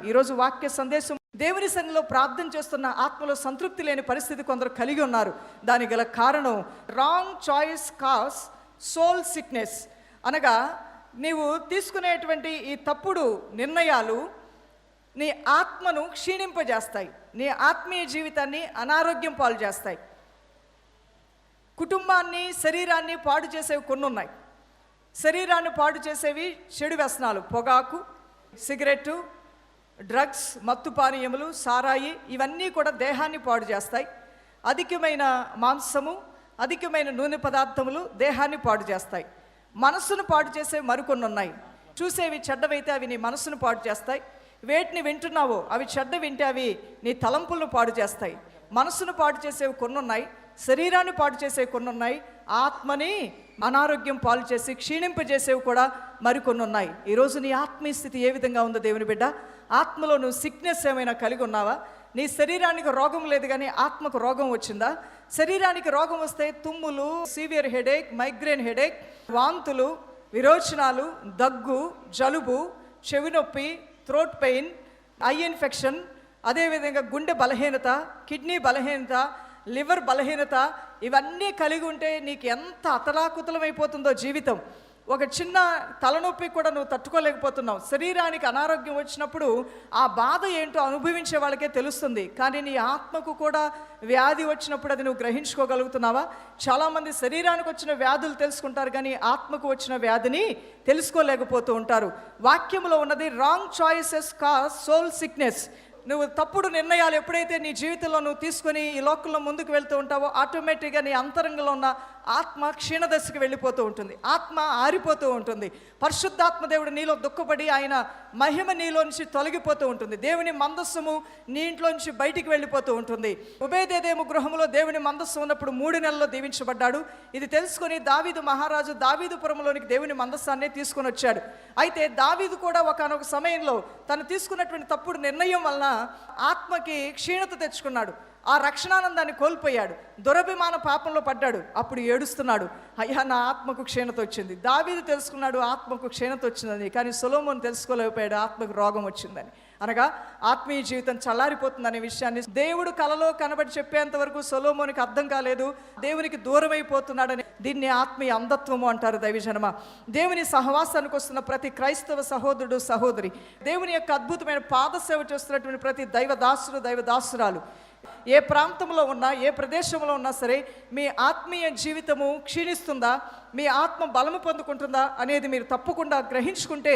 ఈరోజు వాక్య సందేశం, దేవుని సన్నిధిలో ప్రార్థన చేస్తున్న ఆత్మలో సంతృప్తి లేని పరిస్థితి కొందరు కలిగి ఉన్నారు. దానికి గల కారణం wrong choice cause soul sickness. అనగా నీవు తీసుకునేటువంటి ఈ తప్పుడు నిర్ణయాలు నీ ఆత్మను క్షీణింపజేస్తాయి, నీ ఆత్మీయ జీవితాన్ని అనారోగ్యం పాలు చేస్తాయి. కుటుంబాన్ని, శరీరాన్ని పాడు చేసేవి కొన్ని ఉన్నాయి. శరీరాన్ని పాడు చేసేవి చెడు వ్యసనాలు, పొగాకు, సిగరెట్టు, డ్రగ్స్, మత్తు పానీయములు, సారాయి, ఇవన్నీ కూడా దేహాన్ని పాడు చేస్తాయి. అధికమైన మాంసము, అధికమైన నూనె పదార్థములు దేహాన్ని పాడు చేస్తాయి. మనస్సును పాడు చేసేవి మరికొన్ని ఉన్నాయి. చూసేవి చెడ్డవైతే అవి నీ మనస్సును పాడు చేస్తాయి. వేటిని వింటున్నావో అవి చెడ్డ వింటే అవి నీ తలంపులను పాడు చేస్తాయి. మనస్సును పాడు చేసేవి కొన్ని ఉన్నాయి, శరీరాన్ని పాడు చేసేవి కొన్ని ఉన్నాయి, ఆత్మని అనారోగ్యం పాలు చేసి క్షీణింపజేసేవి కూడా మరికొన్ని ఉన్నాయి. ఈరోజు నీ ఆత్మీయ స్థితి ఏ విధంగా ఉందో దేవుని బిడ్డ? ఆత్మలో నువ్వు సిక్నెస్ ఏమైనా కలిగి ఉన్నావా? నీ శరీరానికి రోగం లేదు కానీ ఆత్మకు రోగం వచ్చిందా? శరీరానికి రోగం వస్తే తుమ్ములు, సివియర్ హెడేక్, మైగ్రేన్ హెడేక్, వాంతులు, విరోచనాలు, దగ్గు, జలుబు, చెవి నొప్పి, థ్రోట్ పెయిన్, ఐ ఇన్ఫెక్షన్, అదేవిధంగా గుండె బలహీనత, కిడ్నీ బలహీనత, లివర్ బలహీనత, ఇవన్నీ కలిగి ఉంటే నీకు ఎంత అతలాకుతలమైపోతుందో జీవితం. ఒక చిన్న తలనొప్పి కూడా నువ్వు తట్టుకోలేకపోతున్నావు. శరీరానికి అనారోగ్యం వచ్చినప్పుడు ఆ బాధ ఏంటో అనుభవించే వాళ్ళకే తెలుస్తుంది. కానీ నీ ఆత్మకు కూడా వ్యాధి వచ్చినప్పుడు అది నువ్వు గ్రహించుకోగలుగుతున్నావా? చాలామంది శరీరానికి వచ్చిన వ్యాధులు తెలుసుకుంటారు కానీ ఆత్మకు వచ్చిన వ్యాధిని తెలుసుకోలేకపోతూ ఉంటారు. వాక్యంలో ఉన్నది wrong choices cause soul sickness. నువ్వు తప్పుడు నిర్ణయాలు ఎప్పుడైతే నీ జీవితంలో నువ్వు తీసుకొని ఈ లోకంలో ముందుకు వెళ్తూ ఉంటావో ఆటోమేటిక్గా నీ అంతరంగంలో ఉన్న ఆత్మ క్షీణదశకి వెళ్ళిపోతూ ఉంటుంది, ఆత్మ ఆరిపోతూ ఉంటుంది. పరిశుద్ధాత్మ దేవుడు నీలో దుఃఖపడి ఆయన మహిమ నీలో నుంచి తొలగిపోతూ ఉంటుంది. దేవుని మందస్సము నీ ఇంట్లో నుంచి బయటికి వెళ్ళిపోతూ ఉంటుంది. ఉబేదేదేము గృహంలో దేవుని మందస్సు ఉన్నప్పుడు 3 నెలల్లో దీవించబడ్డాడు. ఇది తెలుసుకొని దావీదు మహారాజు దావీదుపురంలోనికి దేవుని మందస్సాన్ని తీసుకొని వచ్చాడు. అయితే దావీదు కూడా ఒకానొక సమయంలో తను తీసుకున్నటువంటి తప్పుడు నిర్ణయం వలన ఆత్మకి క్షీణత తెచ్చుకున్నాడు. ఆ రక్షణానందాన్ని కోల్పోయాడు, దురభిమాన పాపంలో పడ్డాడు. అప్పుడు ఏడుస్తున్నాడు, అయ్యా నా ఆత్మకు క్షీణత వచ్చింది. దావీదు తెలుసుకున్నాడు ఆత్మకు క్షీణత వచ్చిందని, కానీ సొలొమోను తెలుసుకోలేకపోయాడు ఆత్మకు రోగం వచ్చిందని. అనగా ఆత్మీయ జీవితం చల్లారిపోతుందనే విషయాన్ని దేవుడు కలలో కనబడి చెప్పేంత వరకు సొలొమోనుకి అర్థం కాలేదు. దేవునికి దూరమైపోతున్నాడని. దీన్ని ఆత్మీయ అంధత్వము అంటారు. దైవజనమ, దేవుని సహవాసానికి వస్తున్న ప్రతి క్రైస్తవ సహోదరుడు, సహోదరి, దేవుని యొక్క అద్భుతమైన పాదసేవ చేస్తున్నటువంటి ప్రతి దైవదాసుడు, దైవదాసురాలు, ఏ ప్రాంతంలో ఉన్నా, ఏ ప్రదేశంలో ఉన్నా సరే, మీ ఆత్మీయ జీవితము క్షీణిస్తుందా, మీ ఆత్మ బలము పొందుకుంటుందా అనేది మీరు తప్పకుండా గ్రహించుకుంటే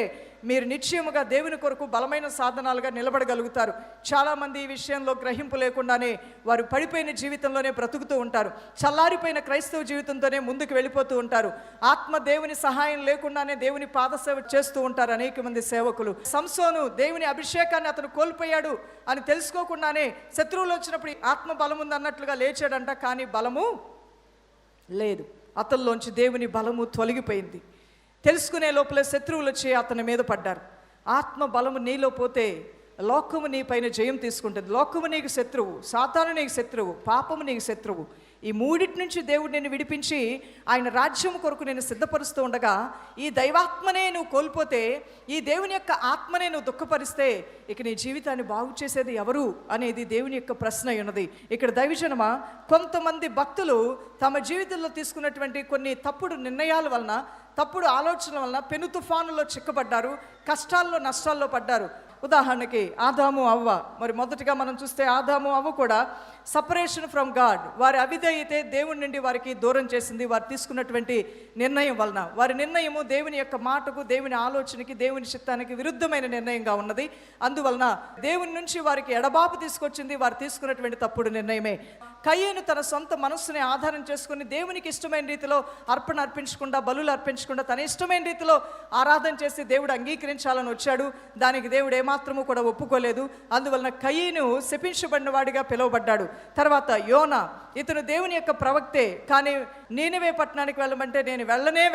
మీరు నిశ్చయముగా దేవుని కొరకు బలమైన సాధనాలుగా నిలబడగలుగుతారు. చాలామంది ఈ విషయంలో గ్రహింపు లేకుండానే వారు పడిపోయిన జీవితంలోనే బ్రతుకుతూ ఉంటారు. చల్లారిపోయిన క్రైస్తవ జీవితంతోనే ముందుకు వెళ్ళిపోతూ ఉంటారు. ఆత్మ దేవుని సహాయం లేకుండానే దేవుని పాదసేవ చేస్తూ ఉంటారు అనేక మంది సేవకులు. సంసోను దేవుని అభిషేకాన్ని అతను కోల్పోయాడు అని తెలుసుకోకుండానే శత్రువులు వచ్చినప్పుడు ఆత్మ బలం ఉంది అన్నట్లుగా లేచాడంట, కానీ బలము లేదు. అతనిలోంచి దేవుని బలము తొలగిపోయింది. తెలుసుకునే లోపల శత్రువులు వచ్చి అతని మీద పడ్డారు. ఆత్మ బలము నీలో పోతే లోకము నీ పైన జయం తీసుకుంటుంది. లోకము నీకు శత్రువు, సాతాను నీకు శత్రువు, పాపము నీకు శత్రువు. ఈ మూడిటి నుంచి దేవుడు నిన్ను విడిపించి ఆయన రాజ్యం కొరకు నేను సిద్ధపరుస్తూ ఉండగా ఈ దైవాత్మనే నువ్వు కోల్పోతే, ఈ దేవుని యొక్క ఆత్మనే నువ్వు దుఃఖపరిస్తే ఇక నీ జీవితాన్ని బాగు చేసేది ఎవరు అనేది దేవుని యొక్క ప్రశ్న ఉన్నది. ఇక్కడ దైవజనమ, కొంతమంది భక్తులు తమ జీవితంలో తీసుకున్నటువంటి కొన్ని తప్పుడు నిర్ణయాల వలన, తప్పుడు ఆలోచనల వలన పెను తుఫానులో చిక్కబడ్డారు, కష్టాల్లో, నష్టాల్లో పడ్డారు. ఉదాహరణకి ఆదాము, అవ్వ. మరి మొదటిగా మనం చూస్తే ఆదాము, అవ్వ కూడా సపరేషన్ ఫ్రమ్ గాడ్, వారి అవిధేయతే దేవుని నుండి వారికి దూరం చేసింది. వారు తీసుకున్నటువంటి నిర్ణయం వలన. వారి నిర్ణయము దేవుని యొక్క మాటకు, దేవుని ఆలోచనకి, దేవుని చిత్తానికి విరుద్ధమైన నిర్ణయంగా ఉన్నది. అందువలన దేవుని నుంచి వారికి ఎడబాపు తీసుకొచ్చింది వారు తీసుకున్నటువంటి తప్పుడు నిర్ణయమే. కయీను తన సొంత మనస్సుని ఆధారం చేసుకుని దేవునికి ఇష్టమైన రీతిలో అర్పణ అర్పించకుండా, బలులు అర్పించకుండా తన ఇష్టమైన రీతిలో ఆరాధన చేసి దేవుడు అంగీకరించాలని వచ్చాడు. దానికి దేవుడు ఏమాత్రము కూడా ఒప్పుకోలేదు. అందువలన కయీను శపించబడిన వాడిగా పిలువబడ్డాడు. తర్వాత యోనా, ఇతను దేవుని యొక్క ప్రవక్తే, కానీ నీనెవే పట్టణానికి వెళ్ళమంటే నేను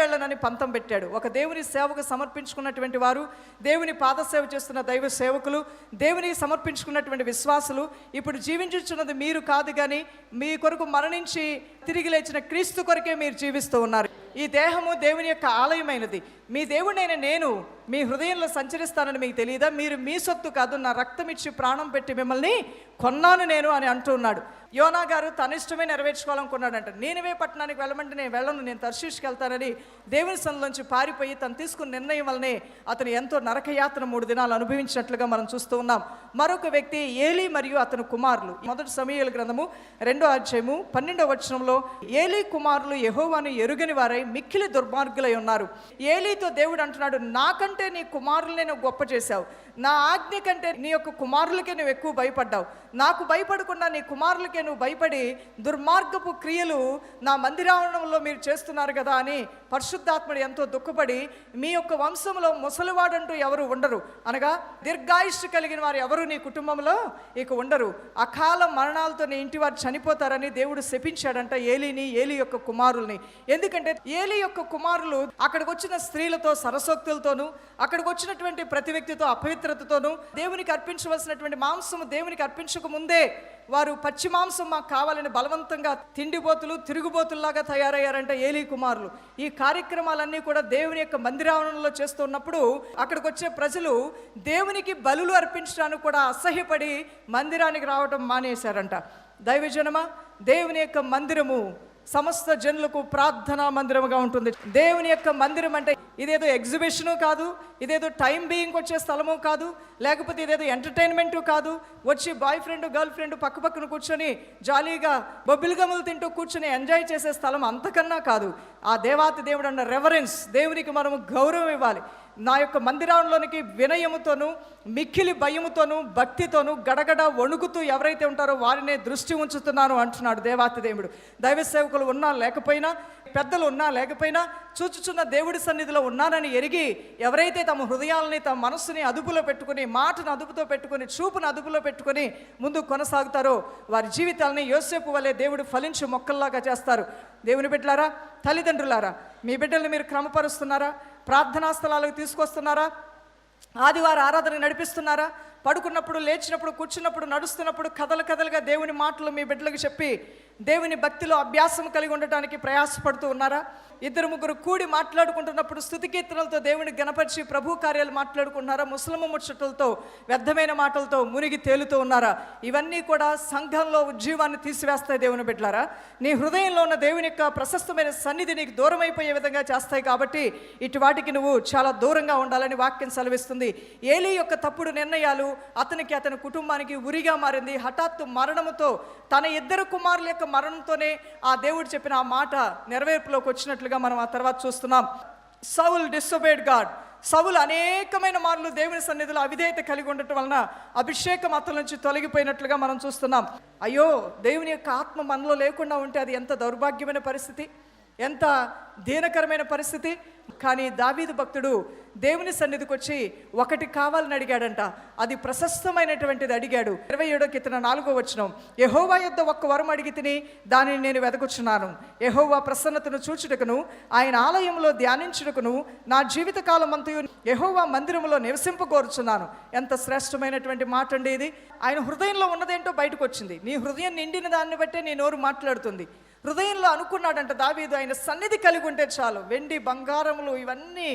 వెళ్ళనని పంతం పెట్టాడు. ఒక దేవుని సేవకు సమర్పించుకున్నటువంటి వారు, దేవుని పాదసేవ చేస్తున్న దైవ సేవకులు, దేవునికి సమర్పించుకున్నటువంటి విశ్వాసులు, ఇప్పుడు జీవించుచున్నది మీరు కాదు కానీ మీ కొరకు మరణించి తిరిగి లేచిన క్రీస్తు కొరకే మీరు జీవిస్తూ ఉన్నారు. ఈ దేహము దేవుని యొక్క ఆలయమైనది. మీ దేవుడైన నేను మీ హృదయంలో సంచరిస్తానని మీకు తెలియదా? మీరు మీ సొత్తు కాదు, నా రక్తం ఇచ్చి ప్రాణం పెట్టి మిమ్మల్ని కొన్నాను నేను అని అంటున్నాడు. యోనా గారు తన ఇష్టమే నెరవేర్చుకోవాలనుకున్నాడంట. నీనెవే పట్టణానికి వెళ్ళమంటే నేను వెళ్ళను, నేను తర్షీష్కి వెళ్తానని దేవుని సన్నిధిలోంచి పారిపోయి తను తీసుకున్న నిర్ణయం వల్లనే అతను ఎంతో నరకయాత్ర 3 దినాలు అనుభవించినట్లుగా మనం చూస్తూ ఉన్నాం. మరొక వ్యక్తి ఏలీ మరియు అతని కుమారులు. మొదటి సమూయేలు గ్రంథము 2వ అధ్యాయము 12వ వచనంలో ఏలీ కుమారులు యెహోవాను ఎరుగని వారై మిక్కిలి దుర్మార్గులై ఉన్నారు. ఏలీతో దేవుడు అంటున్నాడు, నాకంటే నీ కుమారులనే నువ్వు గొప్ప చేశావు, నా ఆజ్ఞ కంటే నీ యొక్క కుమారులకే నువ్వు ఎక్కువ భయపడ్డావు, నాకు భయపడకుండా నీ కుమారులకే నువ్వు భయపడి దుర్మార్గపు క్రియలు నా మందిరావరణంలో మీరు చేస్తున్నారు కదా అని పరిశుద్ధాత్ముడు ఎంతో దుఃఖపడి, మీ యొక్క వంశంలో ముసలివాడంటూ ఎవరు ఉండరు, అనగా దీర్ఘాయుష్షు కలిగిన వారు ఎవరు నీ కుటుంబంలో ఇక ఉండరు, అకాల మరణాలతో నీ ఇంటి వారు చనిపోతారని దేవుడు శపించాడంట ఏలీని, ఏలీ యొక్క కుమారుల్ని. ఎందుకంటే ఏలీ యొక్క కుమారులు అక్కడికి వచ్చిన స్త్రీలతో సరసోక్తులతోనూ, అక్కడికి వచ్చినటువంటి ప్రతి వ్యక్తితో అపవిత్రతతోనూ, దేవునికి అర్పించవలసినటువంటి మాంసము దేవునికి అర్పించక ముందే వారు పచ్చి మాంసం మాకు కావాలని బలవంతంగా తిండిబోతులు తిరుగుబోతుల్లాగా తయారయ్యారంట ఏలీ కుమారులు. ఈ కార్యక్రమాలన్నీ కూడా దేవుని యొక్క మందిరావరణంలో చేస్తున్నప్పుడు అక్కడికి వచ్చే ప్రజలు దేవునికి బలులు అర్పించడానికి కూడా అసహ్యపడి మందిరానికి రావడం మానేశారంట. దైవజనమా, దేవుని యొక్క మందిరము సమస్త జనులకు ప్రార్థనా మందిరముగా ఉంటుంది. దేవుని యొక్క మందిరం అంటే ఇదేదో ఎగ్జిబిషను కాదు, ఇదేదో టైం బీయింగ్ వచ్చే స్థలము కాదు, లేకపోతే ఇదేదో ఎంటర్టైన్మెంటు కాదు, వచ్చి బాయ్ ఫ్రెండ్ గర్ల్ ఫ్రెండ్ పక్క పక్కన కూర్చొని జాలీగా బొబ్బిలి గమ్ములు తింటూ కూర్చొని ఎంజాయ్ చేసే స్థలం అంతకన్నా కాదు. ఆ దేవాతి దేవుడు అన్న రెవరెన్స్, దేవునికి మనము గౌరవం ఇవ్వాలి. నా యొక్క మందిరంలోనికి వినయముతోనూ మిక్కిలి భయముతోనూ భక్తితోనూ గడగడ వణుకుతూ ఎవరైతే ఉంటారో వారినే దృష్టి ఉంచుతున్నాను అంటున్నాడు దేవాతి దేవుడు. దైవ సేవకులు ఉన్నా లేకపోయినా, పెద్దలు ఉన్నా లేకపోయినా, చూచుచున్న దేవుడి సన్నిధిలో ఉన్నానని ఎరిగి ఎవరైతే తమ హృదయాలని తమ మనస్సుని అదుపులో పెట్టుకుని, మాటను అదుపుతో పెట్టుకుని, చూపును అదుపులో పెట్టుకుని ముందు కొనసాగుతారో వారి జీవితాలని యోసేపు వలె దేవుడు ఫలించు మొక్కల్లాగా చేస్తారు. దేవుని బిడ్డలారా, తల్లిదండ్రులారా, మీ బిడ్డల్ని మీరు క్రమపరుస్తున్నారా? ప్రార్థనా స్థలాలకు తీసుకొస్తున్నారా? ఆదివారం ఆరాధన నడిపిస్తున్నారా? పడుకున్నప్పుడు, లేచినప్పుడు, కూర్చున్నప్పుడు, నడుస్తున్నప్పుడు కథలుగా దేవుని మాటలు మీ బిడ్డలకు చెప్పి దేవుని భక్తిలో అభ్యాసం కలిగి ఉండటానికి ప్రయాసపడుతూ ఉన్నారా? 2-3 కూడి మాట్లాడుకుంటున్నప్పుడు స్తుతి కీర్తనలతో దేవుని గణపరిచి ప్రభు కార్యాలు మాట్లాడుకుంటున్నారా? ముసలమ్మ ముచ్చటలతో వ్యర్థమైన మాటలతో మునిగి తేలుతూ ఉన్నారా? ఇవన్నీ కూడా సంఘంలో ఉజ్జీవాన్ని తీసివేస్తాయి. దేవుని బిడ్డలారా, నీ హృదయంలో ఉన్న దేవుని యొక్క ప్రశస్తమైన సన్నిధి నీకు దూరం అయిపోయే విధంగా చేస్తాయి. కాబట్టి ఇటు వాటికి నువ్వు చాలా దూరంగా ఉండాలని వాక్యం సెలవిస్తుంది. ఏలీ యొక్క తప్పుడు నిర్ణయాలు అతనికి, అతని కుటుంబానికి ఉరిగా మారింది. హఠాత్తు మరణముతో, తన 2 కుమారుల యొక్క మరణంతోనే ఆ దేవుడు చెప్పిన ఆ మాట నెరవేర్పులోకి వచ్చినట్లుగా మనం ఆ తర్వాత చూస్తున్నాం. సౌల్ డిసొబేడ్ గాడ్. సౌలు అనేకమైన మార్లు దేవుని సన్నిధిలో అవిధేయత కలిగి ఉండటం వలన అభిషేకం అతని నుంచి తొలగిపోయినట్లుగా మనం చూస్తున్నాం. అయ్యో, దేవుని యొక్క ఆత్మ మనలో లేకుండా ఉంటే అది ఎంత దౌర్భాగ్యమైన పరిస్థితి, ఎంత దీనకరమైన పరిస్థితి. కానీ దావీదు భక్తుడు దేవుని సన్నిధికి వచ్చి ఒకటి కావాలని అడిగాడంట. అది ప్రశస్తమైనటువంటిది అడిగాడు. 27వ కీర్తన 4వ వచనం, యెహోవా యొద్ద ఒక్క వరం అడిగి తిని దానిని నేను వెదకుచున్నాను. యెహోవా ప్రసన్నతను చూచుటకును ఆయన ఆలయంలో ధ్యానించుటకును నా జీవితకాలం అంతయు యెహోవా మందిరములో నివసింపకోరుచున్నాను. ఎంత శ్రేష్టమైనటువంటి మాట అండి ఇది. ఆయన హృదయంలో ఉన్నదేంటో బయటకు వచ్చింది. నీ హృదయం నిండిన దాన్ని బట్టే నీ నోరు మాట్లాడుతుంది. హృదయంలో అనుకున్నాడంట దావీదు, ఆయన సన్నిధి కలిగి ఉంటే చాలు, వెండి బంగారములు ఇవన్నీ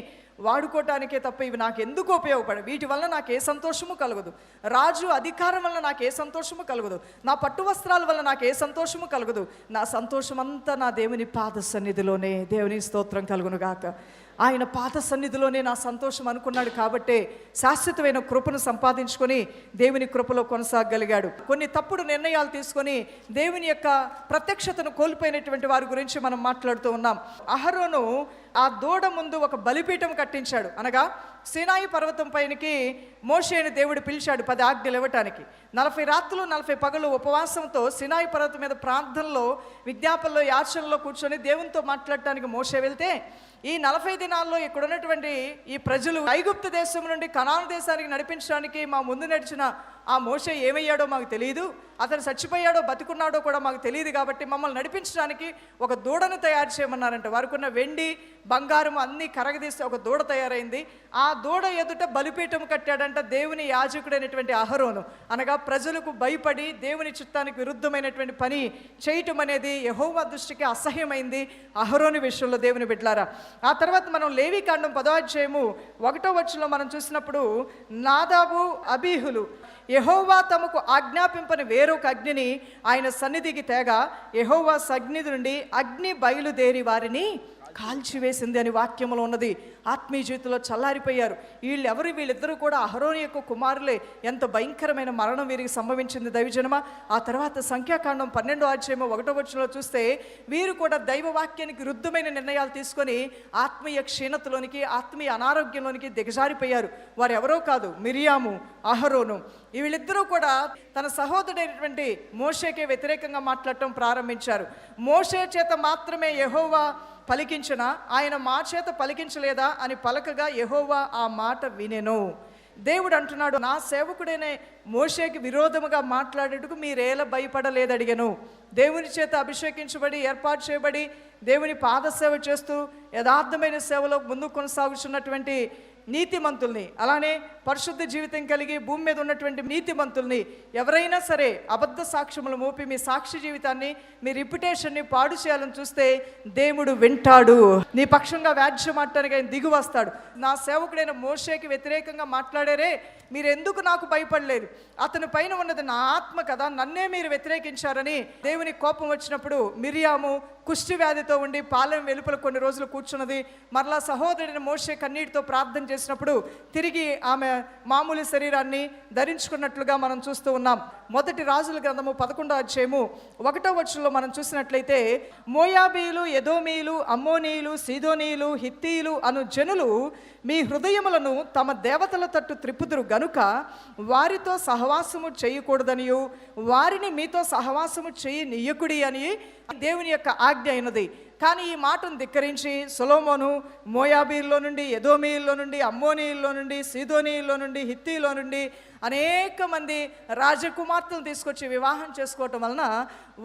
వాడుకోవటానికే తప్ప ఇవి నాకు ఎందుకు ఉపయోగపడవు, వీటి వల్ల నాకు ఏ సంతోషము కలగదు, రాజు అధికారం వల్ల నాకు ఏ సంతోషము కలగదు, నా పట్టు వస్త్రాల వల్ల నాకు ఏ సంతోషము కలగదు, నా సంతోషం అంతా నా దేవుని పాద సన్నిధిలోనే. దేవుని స్తోత్రం కలుగును గాక. ఆయన పాద సన్నిధిలోనే నా సంతోషం అనుకున్నాడు. కాబట్టే శాశ్వతమైన కృపను సంపాదించుకొని దేవుని కృపలో కొనసాగలిగాడు. కొన్ని తప్పుడు నిర్ణయాలు తీసుకొని దేవుని యొక్క ప్రత్యక్షతను కోల్పోయినటువంటి వారి గురించి మనం మాట్లాడుతూ ఉన్నాం. అహరోను ఆ దూడ ముందు ఒక బలిపీఠం కట్టించాడు. అనగా సీనాయి పర్వతం పైనకి మోషేని దేవుడు పిలిచాడు 10 ఆజ్ఞలు ఇవ్వటానికి. 40 రాత్రులు 40 పగలు ఉపవాసంతో సీనాయి పర్వతం మీద ప్రార్థనలో, విజ్ఞాపనలో, యాచనలో కూర్చొని దేవునితో మాట్లాడటానికి మోషే వెళ్తే, ఈ 40 దినాల్లో ఇక్కడ ఉన్నటువంటి ఈ ప్రజలు ఐగుప్తు దేశం నుండి కనాను దేశానికి నడిపించడానికి మా ముందు నడిచిన ఆ మోషే ఏమయ్యాడో మాకు తెలియదు, అతను చచ్చిపోయాడో బతికున్నాడో కూడా మాకు తెలియదు, కాబట్టి మమ్మల్ని నడిపించడానికి ఒక దూడను తయారు చేయమన్నారంట. వారికి ఉన్న వెండి బంగారం అన్నీ కరగదీస్తే ఒక దూడ తయారైంది. ఆ దూడ ఎదుట బలిపీఠం కట్టాడంట దేవుని యాజకుడైనటువంటి అహరోను. అనగా ప్రజలకు భయపడి దేవుని చిత్తానికి విరుద్ధమైనటువంటి పని చేయటం అనేది యెహోవా దృష్టికి అసహ్యమైంది అహరోను విషయంలో, దేవుని బిడ్డలారా. ఆ తర్వాత మనం లేవీకాండం 10వ అధ్యాయము 1వ వచనంలో మనం చూసినప్పుడు నాదాబు అబీహులు యెహోవా తమకు ఆజ్ఞాపింపని వేరొక అగ్నిని ఆయన సన్నిధికి తేగా యెహోవా సన్నిధి నుండి అగ్ని బయలుదేరి వారిని కాల్చివేసింది అని వాక్యంలో ఉన్నది. ఆత్మీయ జీవితంలో చల్లారిపోయారు వీళ్ళిద్దరూ కూడా అహరోను యొక్క కుమారులే. ఎంత భయంకరమైన మరణం వీరికి సంభవించింది దైవజనమ. ఆ తర్వాత సంఖ్యాకాండం 12వ అధ్యాయం 1వ వచనంలో చూస్తే వీరు కూడా దైవ వాక్యానికి విరుద్ధమైన నిర్ణయాలు తీసుకొని ఆత్మీయ క్షీణతలోనికి, ఆత్మీయ అనారోగ్యంలోనికి దిగజారిపోయారు. వారు ఎవరో కాదు, మిరియాము, అహరోను. వీళ్ళిద్దరూ కూడా తన సహోదరుడైనటువంటి మోషేకే వ్యతిరేకంగా మాట్లాడటం ప్రారంభించారు. మోషే చేత మాత్రమే యెహోవా పలికించిన, ఆయన మా చేత పలికించలేదా అని పలకగా యెహోవా ఆ మాట వినెను. దేవుడు అంటున్నాడు, నా సేవకుడైన మోషేకి విరోధముగా మాట్లాడేందుకు మీరేలా భయపడలేదు అడిగాను. దేవుని చేత అభిషేకించబడి ఏర్పాటు చేయబడి దేవుని పాదసేవ చేస్తూ యథార్థమైన సేవలో ముందుకు కొనసాగుతున్నటువంటి నీతిమంతుల్ని, అలానే పరిశుద్ధ జీవితం కలిగి భూమి మీద ఉన్నటువంటి నీతిమంతుల్ని ఎవరైనా సరే అబద్ధ సాక్ష్యములు మోపి మీ సాక్షి జీవితాన్ని, మీ రిప్యుటేషన్ని పాడు చేయాలని చూస్తే దేవుడు వింటాడు. నీ పక్షంగా వ్యాజ్యమాడటానికి ఆయన దిగి వస్తాడు. నా సేవకుడైన మోషేకి వ్యతిరేకంగా మాట్లాడారే, మీరు ఎందుకు నాకు భయపడలేదు? అతని పైన ఉన్నది నా ఆత్మ కదా, నన్నే మీరు వ్యతిరేకించారని దేవుని కోపం వచ్చినప్పుడు మిరియాము కుష్టి వ్యాధితో ఉండి పాలెం వెలుపల కొన్ని రోజులు కూర్చున్నది. మరలా సహోదరుని మోషే కన్నీటితో ప్రార్థన చేసినప్పుడు తిరిగి ఆమె మామూలు శరీరాన్ని ధరించుకున్నట్లుగా మనం చూస్తూ ఉన్నాం. మొదటి రాజుల గ్రంథము 11వ అధ్యాయము 1వ వచనంలో మనం చూసినట్లయితే మోయాబీయులు, ఎదోమీయులు, అమ్మోనీయులు, సీదోనీయులు, హిత్తీయులు అను జనులు మీ హృదయములను తమ దేవతల తట్టు త్రిప్పుదురు గనుక వారితో సహవాసము చేయకూడదనియు వారిని మీతో సహవాసము చేయనీయకుడి అని దేవుని యొక్క ఆజ్ఞ అయినది. కానీ ఈ మాటను ధిక్కరించి సొలొమోను మోయాబీల్లో నుండి, ఎదోమీయుల్లో నుండి, అమ్మోనీయుల్లో నుండి, సీదోనీయుల్లో నుండి, హిత్తీలో నుండి అనేక మంది రాజకుమార్తెలను తీసుకొచ్చి వివాహం చేసుకోవటం వలన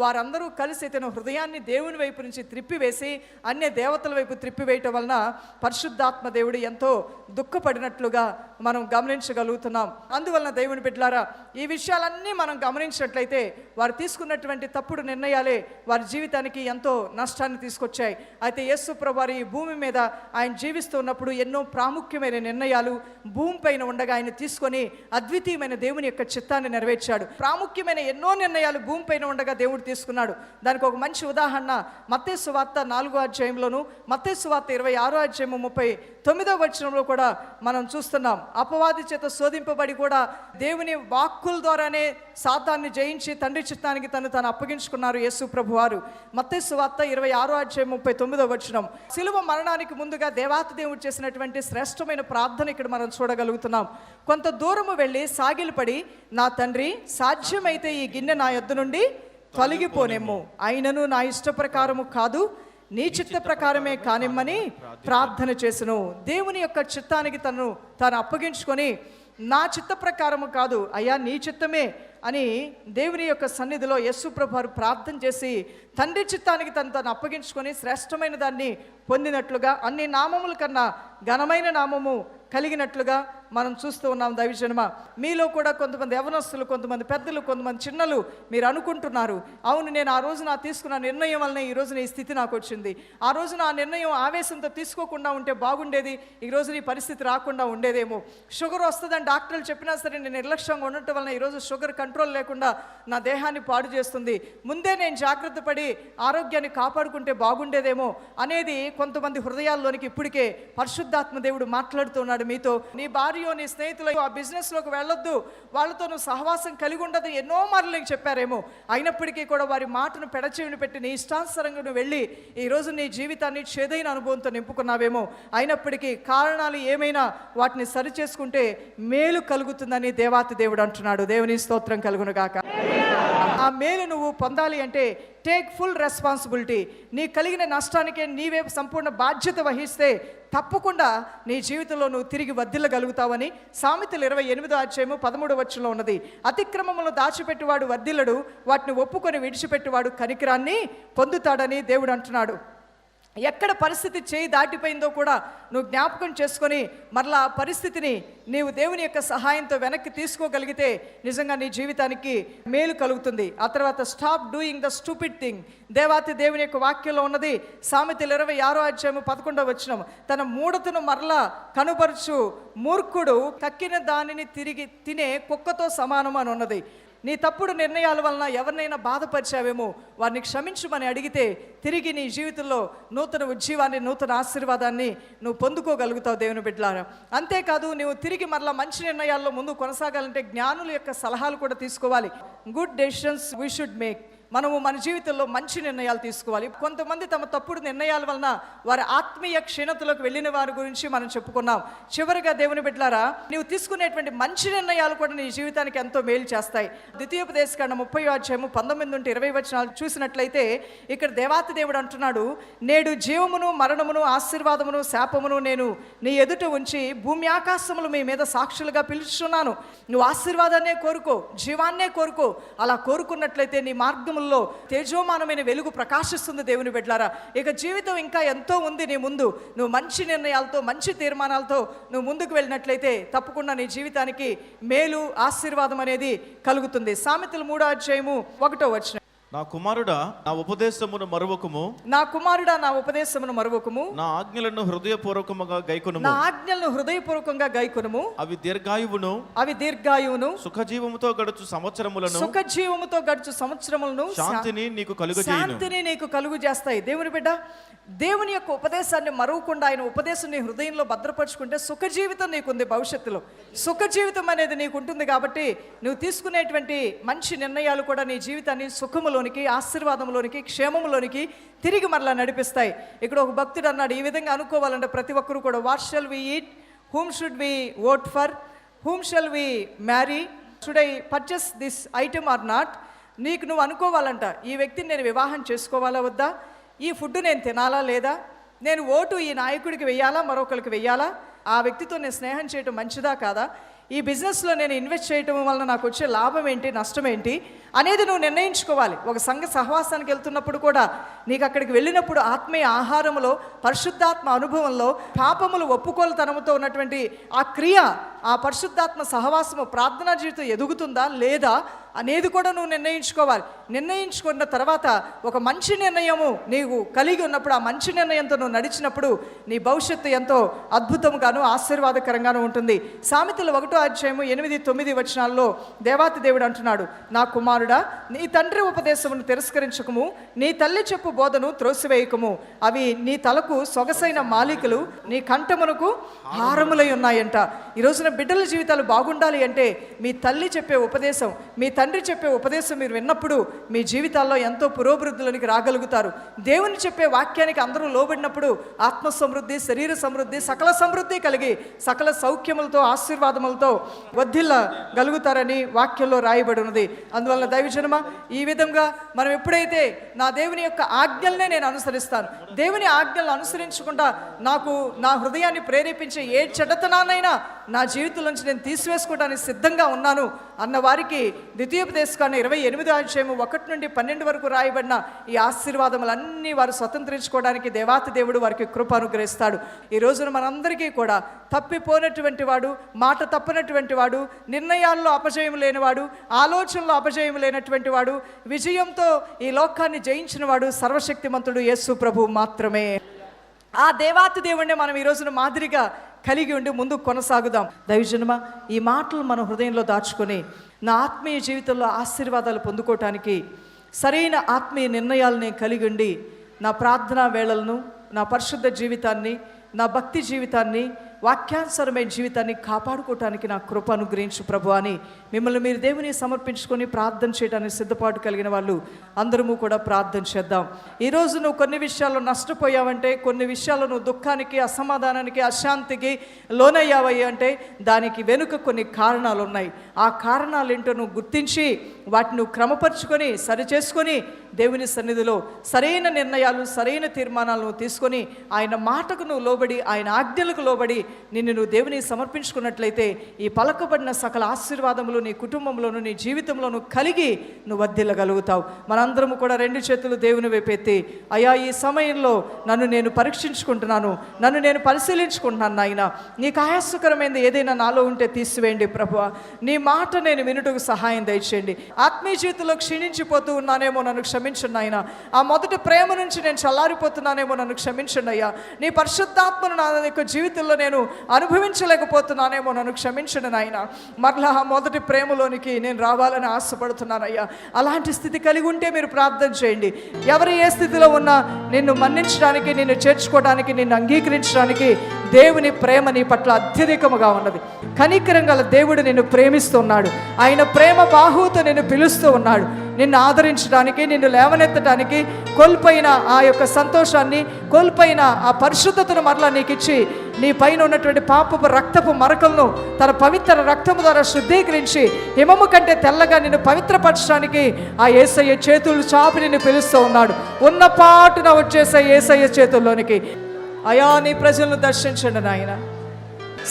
వారందరూ కలిసి తన హృదయాన్ని దేవుని వైపు నుంచి త్రిప్పివేసి అన్య దేవతల వైపు త్రిప్పివేయటం వలన పరిశుద్ధాత్మ దేవుడు ఎంతో దుఃఖపడినట్లుగా మనం గమనించగలుగుతున్నాం. అందువలన దేవుని బిడ్డలారా, ఈ విషయాలన్నీ మనం గమనించినట్లయితే వారు తీసుకున్నటువంటి తప్పుడు నిర్ణయాలే వారి జీవితానికి ఎంతో నష్టాన్ని తీసుకొచ్చాయి. అయితే యేసు ప్రభువారు ఈ భూమి మీద ఆయన జీవిస్తూ ఉన్నప్పుడు ఎన్నో ప్రాముఖ్యమైన నిర్ణయాలు భూమిపైన ఉండగా ఆయన తీసుకొని అద్వితీయమైన దేవుని యొక్క చిత్తాన్ని నెరవేర్చాడు. ప్రాముఖ్యమైన ఎన్నో నిర్ణయాలు భూమిపైన ఉండగా దేవుడు తీసుకున్నాడు. దానికి ఒక మంచి ఉదాహరణ మత్తయి సువార్త 4వ అధ్యాయంలోను, మత్తయి సువార్త 26వ అధ్యాయము 39వ వచనంలో కూడా మనం చూస్తున్నాం. అపవాది చేత శోధింపబడి కూడా దేవుని వాక్కుల ద్వారానే సాతాన్ని జయించి తండ్రి చిత్తానికి తను అప్పగించుకున్నారు యేసు ప్రభువారు. మత్తయి సువార్త 26వ అధ్యాయం 39వ వచనం. సిలువ మరణానికి ముందుగా దేవాతి దేవుడు చేసినటువంటి శ్రేష్టమైన ప్రార్థన ఇక్కడ మనం చూడగలుగుతున్నాం. కొంత దూరము వెళ్ళి సాగిలపడి, నా తండ్రి సాధ్యమైతే ఈ గిన్నె నా యొద్ద నుండి తొలగిపోనేమో, అయినను నా ఇష్ట ప్రకారము కాదు నీ చిత్త ప్రకారమే కానిమ్మని ప్రార్థన చేసెను. దేవుని యొక్క చిత్తానికి తాను అప్పగించుకొని నా చిత్త ప్రకారము కాదు అయ్యా నీ చిత్తమే అని దేవుని యొక్క సన్నిధిలో యేసు ప్రభువారు ప్రార్థన చేసి తండ్రి చిత్తానికి తను అప్పగించుకొని శ్రేష్టమైన దాన్ని పొందినట్లుగా, అన్ని నామముల కన్నా ఘనమైన నామము కలిగినట్లుగా మనం చూస్తూ ఉన్నాం. దైవజనమ, మీలో కూడా కొంతమంది యవనస్తులు, కొంతమంది పెద్దలు, కొంతమంది చిన్నలు మీరు అనుకుంటున్నారు, అవును నేను ఆ రోజు తీసుకున్న నిర్ణయం వలన ఈ రోజున ఈ స్థితి నాకు వచ్చింది, ఆ రోజున ఆ నిర్ణయం ఆవేశంతో తీసుకోకుండా ఉంటే బాగుండేది, ఈ రోజు ఈ పరిస్థితి రాకుండా ఉండేదేమో, షుగర్ వస్తుందని డాక్టర్లు చెప్పినా సరే నేను నిర్లక్ష్యంగా ఉండటం వలన ఈరోజు షుగర్ కంట్రోల్ లేకుండా నా దేహాన్ని పాడు చేస్తుంది, ముందే నేను జాగ్రత్త పడి ఆరోగ్యాన్ని కాపాడుకుంటే బాగుండేదేమో అనేది కొంతమంది హృదయాల్లోనికి ఇప్పటికే పరిశుద్ధాత్మ దేవుడు మాట్లాడుతున్నాడు మీతో. నీ భార్య, నీ స్నేహితులు ఆ బిజినెస్లోకి వెళ్ళొద్దు, వాళ్ళతో నువ్వు సహవాసం కలిగి ఉండదు ఎన్నో మార్లు నీకు చెప్పారేమో, అయినప్పటికీ కూడా వారి మాటను పెడచెవిని పెట్టి నీ ఇష్టానుసారంగా నువ్వు వెళ్ళి ఈరోజు నీ జీవితాన్ని చేదైన అనుభవంతో నింపుకున్నావేమో, అయినప్పటికీ కారణాలు ఏమైనా వాటిని సరిచేసుకుంటే మేలు కలుగుతుందని దేవాతి దేవుడు అంటున్నాడు. దేవుని స్తోత్రం కలుగును గాక. ఆ మేలు నువ్వు పొందాలి అంటే టేక్ ఫుల్ రెస్పాన్సిబిలిటీ. నీ కలిగిన నష్టానికి నీవే సంపూర్ణ బాధ్యత వహిస్తే తప్పకుండా నీ జీవితంలో నువ్వు తిరిగి వర్ధిల్లగలుగుతావని సామెతలు 28:13 ఉన్నది. అతిక్రమములను దాచిపెట్టువాడు వర్ధిల్లడు, వాటిని ఒప్పుకొని విడిచిపెట్టువాడు కనికరాన్ని పొందుతాడని దేవుడు అంటున్నాడు. ఎక్కడ పరిస్థితి చేయి దాటిపోయిందో కూడా నువ్వు జ్ఞాపకం చేసుకొని మరలా ఆ పరిస్థితిని నీవు దేవుని యొక్క సహాయంతో వెనక్కి తీసుకోగలిగితే నిజంగా నీ జీవితానికి మేలు కలుగుతుంది. ఆ తర్వాత stop doing the stupid thing. దేవుని యొక్క వాక్యంలో ఉన్నది సామెతలు 26:11 తన మూఢతను మరలా కనుపరుచు మూర్ఖుడు కక్కిన దానిని తిరిగి తినే కుక్కతో సమానం అని ఉన్నది. నీ తప్పుడు నిర్ణయాల వలన ఎవరినైనా బాధపరిచావేమో వారిని క్షమించమని అడిగితే తిరిగి నీ జీవితంలో నూతన ఉజ్జీవాన్ని, నూతన ఆశీర్వాదాన్ని నువ్వు పొందుకోగలుగుతావు దేవుని బిడ్డలారా. అంతేకాదు, నువ్వు తిరిగి మరలా మంచి నిర్ణయాల్లో ముందు కొనసాగాలంటే జ్ఞానుల యొక్క సలహాలు కూడా తీసుకోవాలి. Good decisions we should make. మనము మన జీవితంలో మంచి నిర్ణయాలు తీసుకోవాలి. కొంతమంది తమ తప్పుడు నిర్ణయాల వలన వారి ఆత్మీయ క్షీణతలోకి వెళ్ళిన వారి గురించి మనం చెప్పుకున్నాం. చివరిగా దేవుని బిడ్డలారా, నీవు తీసుకునేటువంటి మంచి నిర్ణయాలు కూడా నీ జీవితానికి ఎంతో మేలు చేస్తాయి. ద్వితీయోపదేశకాండం 30:19-20 చూసినట్లయితే ఇక్కడ దేవాతి దేవుడు అంటున్నాడు, నేడు జీవమును మరణమును ఆశీర్వాదమును శాపమును నేను నీ ఎదుట ఉంచి భూమి ఆకాశములు మీ మీద సాక్షులుగా పిలుచున్నాను. నువ్వు ఆశీర్వాదాన్నే కోరుకో, జీవాన్నే కోరుకో. అలా కోరుకున్నట్లయితే నీ మార్గము తేజోమానమైన వెలుగు ప్రకాశిస్తుంది దేవుని బిడ్డలారా. ఇక జీవితం ఇంకా ఎంతో ఉంది నీ ముందు. నువ్వు మంచి నిర్ణయాలతో, మంచి తీర్మానాలతో నువ్వు ముందుకు వెళ్ళినట్లయితే తప్పకుండా నీ జీవితానికి మేలు, ఆశీర్వాదం అనేది కలుగుతుంది. సామెతలు 3:1 నా కుమారుడా నా ఉపదేశమును మరువకుము, నా కుమారుడా నా ఉపదేశమును మరువకుము, నా ఆజ్ఞలను హృదయపూర్వకముగా గైకొనుము, నా ఆజ్ఞలను హృదయపూర్వకంగా గైకొనుము. అవి దీర్ఘాయువును సుఖజీవముతో గడుచు సంవత్సరములను శాంతిని నీకు కలుగు చేస్తాయి. దేవుని బిడ్డ, దేవుని యొక్క ఉపదేశాన్ని మరువకుండా ఆయన ఉపదేశం నీ హృదయంలో భద్రపరుచుకుంటే సుఖ జీవితం నీకుంది. భవిష్యత్తులో సుఖ జీవితం అనేది నీకు ఉంటుంది. కాబట్టి నువ్వు తీసుకునేటువంటి మంచి నిర్ణయాలు కూడా నీ జీవితాన్ని సుఖములోనికి, ఆశీర్వాదంలోనికి, క్షేమంలోనికి తిరిగి మరలా నడిపిస్తాయి. ఇక్కడ ఒక భక్తుడు అన్నాడు, ఈ విధంగా అనుకోవాలంటే ప్రతి ఒక్కరు కూడా, what shall we eat, whom should we vote for, whom shall we marry, should I purchase this item or not. నీకు నువ్వు అనుకోవాలంట, ఈ వ్యక్తిని నేను వివాహం చేసుకోవాలా వద్దా, ఈ ఫుడ్ నేను తినాలా లేదా, నేను ఓటు ఈ నాయకుడికి వెయ్యాలా మరొకరికి వెయ్యాలా, ఆ వ్యక్తితో నేను స్నేహం చేయటం మంచిదా కాదా, ఈ బిజినెస్లో నేను ఇన్వెస్ట్ చేయటం వలన నాకు వచ్చే లాభం ఏంటి, నష్టం ఏంటి అనేది నువ్వు నిర్ణయించుకోవాలి. ఒక సంఘ సహవాసానికి వెళ్తున్నప్పుడు కూడా నీకు అక్కడికి వెళ్ళినప్పుడు ఆత్మీయ ఆహారంలో, పరిశుద్ధాత్మ అనుభవంలో, పాపములు ఒప్పుకోలుతనముతో ఉన్నటువంటి ఆ క్రియ, ఆ పరిశుద్ధాత్మ సహవాసము, ప్రార్థనా జీవితం ఎదుగుతుందా లేదా అనేది కూడా నువ్వు నిర్ణయించుకోవాలి. నిర్ణయించుకున్న తర్వాత ఒక మంచి నిర్ణయము నీవు కలిగి ఉన్నప్పుడు, ఆ మంచి నిర్ణయంతో నువ్వు నడిచినప్పుడు నీ భవిష్యత్తు ఎంతో అద్భుతంగాను ఆశీర్వాదకరంగాను ఉంటుంది. సామెతలు 1:8-9 దేవాతి దేవుడు అంటున్నాడు, నా కుమారుడా నీ తండ్రి ఉపదేశమును తిరస్కరించకము, నీ తల్లి చెప్పు బోధను త్రోసివేయకము. అవి నీ తలకు సొగసైన మాలికలు, నీ కంఠమునకు హారములై ఉన్నాయంట. ఈ రోజున బిడ్డల జీవితాలు బాగుండాలి అంటే మీ తల్లి చెప్పే ఉపదేశం, మీ తండ్రి చెప్పే ఉపదేశం మీరు విన్నప్పుడు మీ జీవితాల్లో ఎంతో పురోభివృద్ధిలోనికి రాగలుగుతారు. దేవుని చెప్పే వాక్యానికి అందరూ లోబడినప్పుడు ఆత్మ సమృద్ధి, శరీర సమృద్ధి, సకల సమృద్ధి కలిగి సకల సౌఖ్యములతో, ఆశీర్వాదములతో వర్ధిల్లగలుగుతారని వాక్యంలో రాయబడి ఉన్నది. అందువలన దైవజనమా, ఈ విధంగా మనం ఎప్పుడైతే నా దేవుని యొక్క ఆజ్ఞల్నే నేను అనుసరిస్తాను, దేవుని ఆజ్ఞలను అనుసరించకుండా నాకు నా హృదయాన్ని ప్రేరేపించే ఏ చెడ్డతనానైనా నా జీవితం నుంచి నేను తీసివేసుకోవడానికి సిద్ధంగా ఉన్నాను అన్న వారికి ద్వితీయోపదేశకాండం 28:1-12 రాయబడిన ఈ ఆశీర్వాదములన్నీ వారు స్వతంత్రించుకోవడానికి దేవాతి దేవుడు వారికి కృప అనుగ్రహిస్తాడు. ఈ రోజున మనందరికీ కూడా తప్పిపోయినటువంటి వాడు, మాట తప్పనటువంటి వాడు, నిర్ణయాల్లో అపజయం లేనివాడు, ఆలోచనలో అపజయం లేనటువంటి వాడు, విజయంతో ఈ లోకాన్ని జయించిన వాడు సర్వశక్తిమంతుడు యేసు ప్రభు మాత్రమే. ఆ దేవాతి దేవుణ్ణి మనం ఈ రోజున మాదిరిగా కలిగి ఉండి ముందుకు కొనసాగుదాం. దైవజనమా, ఈ మాటలు మన హృదయంలో దాచుకొని నా ఆత్మీయ జీవితంలో ఆశీర్వాదాలు పొందుకోవటానికి సరైన ఆత్మీయ నిర్ణయాలని కలిగి ఉండి నా ప్రార్థనా వేళలను, నా పరిశుద్ధ జీవితాన్ని, నా భక్తి జీవితాన్ని, వాక్యానుసారమైన జీవితాన్ని కాపాడుకోవటానికి నా కృప అనుగ్రహించు ప్రభు అని మిమ్మల్ని మీరు దేవుని సమర్పించుకొని ప్రార్థన చేయడానికి సిద్ధపాటు కలిగిన వాళ్ళు అందరము కూడా ప్రార్థన చేద్దాం. ఈరోజు నువ్వు కొన్ని విషయాల్లో నష్టపోయావంటే, కొన్ని విషయాల్లో నువ్వు దుఃఖానికి, అసమాధానానికి, అశాంతికి లోనయ్యావయ్యి అంటే దానికి వెనుక కొన్ని కారణాలు ఉన్నాయి. ఆ కారణాలు ఏంటో నువ్వు గుర్తించి వాటిని నువ్వు క్రమపరుచుకొని సరిచేసుకొని దేవుని సన్నిధిలో సరైన నిర్ణయాలు, సరైన తీర్మానాలు నువ్వు తీసుకొని ఆయన మాటకు నువ్వు లోబడి, ఆయన ఆజ్ఞలకు లోబడి నిన్ను నువ్వు దేవునికి సమర్పించుకున్నట్లయితే ఈ పలకబడిన సకల ఆశీర్వాదములు నీ కుటుంబంలోను, నీ జీవితంలోను కలిగి నువ్వు వర్ధిల్లగలుగుతావు. మనందరము కూడా రెండు చేతులు దేవుని వైపెత్తి, అయ్యా ఈ సమయంలో నన్ను నేను పరీక్షించుకుంటున్నాను, నన్ను నేను పరిశీలించుకుంటున్నాను నాయన. నీకు ఆయాసకరమైనది ఏదైనా నాలో ఉంటే తీసివేయండి ప్రభువా. నీ మాట నేను వినుటకు సహాయం దయచేయండి. ఆత్మీయ జీవితంలో క్షీణించిపోతూ ఉన్నానేమో, నన్ను క్షమించండి ఆయన. ఆ మొదటి ప్రేమ నుంచి నేను చల్లారిపోతున్నానేమో, నన్ను క్షమించండి అయ్యా. నీ పరిశుద్ధాత్మను నా యొక్క జీవితంలో నేను అనుభవించలేకపోతున్నానేమో, నన్ను క్షమించండి నాయన. మరలా ఆ మొదటి ప్రేమలోనికి నేను రావాలని ఆశపడుతున్నానయ్యా. అలాంటి స్థితి కలిగి ఉంటే మీరు ప్రార్థన చేయండి. ఎవరు ఏ స్థితిలో ఉన్నా నిన్ను మన్నించడానికి, నిన్ను చేర్చుకోవడానికి, నిన్ను అంగీకరించడానికి దేవుని ప్రేమ నీ పట్ల అత్యధికముగా ఉన్నది. కనికరం గల దేవుడు నిన్ను ప్రేమిస్తున్నాడు. ఆయన ప్రేమ బాహువుతో నిన్ను పిలుస్తూ ఉన్నాడు. నిన్ను ఆదరించడానికి, నిన్ను లేవనెత్తడానికి, కోల్పోయిన ఆ యొక్క సంతోషాన్ని, కోల్పోయిన ఆ పరిశుద్ధతను మరలా నీకు ఇచ్చి నీ పైన ఉన్నటువంటి పాపపు రక్తపు మరకలను తన పవిత్ర రక్తము ద్వారా శుద్ధీకరించి హిమము కంటే తెల్లగా నిన్ను పవిత్రపరచడానికి ఆ యేసయ్య చేతులు చాపి నిన్ను పిలుస్తూ ఉన్నాడు. ఉన్న పాటున వచ్చేసే యేసయ్య చేతుల్లోనికి. అయా నీ ప్రజలను దర్శించండి నాయన.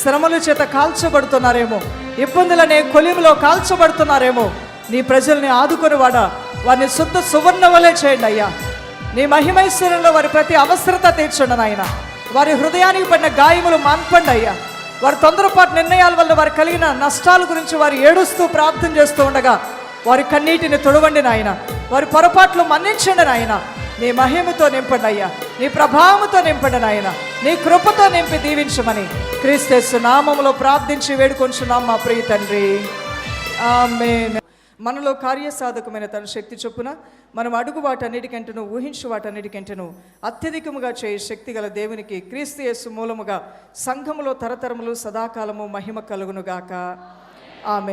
శ్రమల చేత కాల్చబడుతున్నారేమో, ఇబ్బందులనే కొలిమిలో కాల్చబడుతున్నారేమో, నీ ప్రజల్ని ఆదుకొనివాడా, వారిని శుద్ధ సువర్ణ వలె చేయండి అయ్యా. నీ మహిమైశ్వర్యంలో వారి ప్రతి అవసరత తీర్చండి నాయన. వారి హృదయానికి పడిన గాయములు మాన్పండి అయ్యా. వారి తొందరపాటు నిర్ణయాల వల్ల వారు కలిగిన నష్టాల గురించి వారు ఏడుస్తూ ప్రార్థన చేస్తూ ఉండగా వారి కన్నీటిని తొడవండి నాయన. వారి పొరపాట్లు మన్నించండి నాయన. నీ మహిమతో నింపండి అయ్యా. నీ ప్రభావముతో నింపండి నాయన. నీ కృపతో నింపి దీవించమని క్రీస్తు యేసు నామములో ప్రార్థించి వేడుకొంచున్నాం మా ప్రియ తండ్రి. ఆమేన్. మనలో కార్యసాధకమైన తన శక్తి చొప్పున మనం అడుగు వాటన్నిటికంటేను, ఊహించు వాటన్నిటికంటేను అత్యధికముగా చేయ శక్తి గల దేవునికి క్రీస్తు యేసు మూలముగా సంఘములో తరతరములు సదాకాలము మహిమ కలుగునుగాక. ఆమేన్.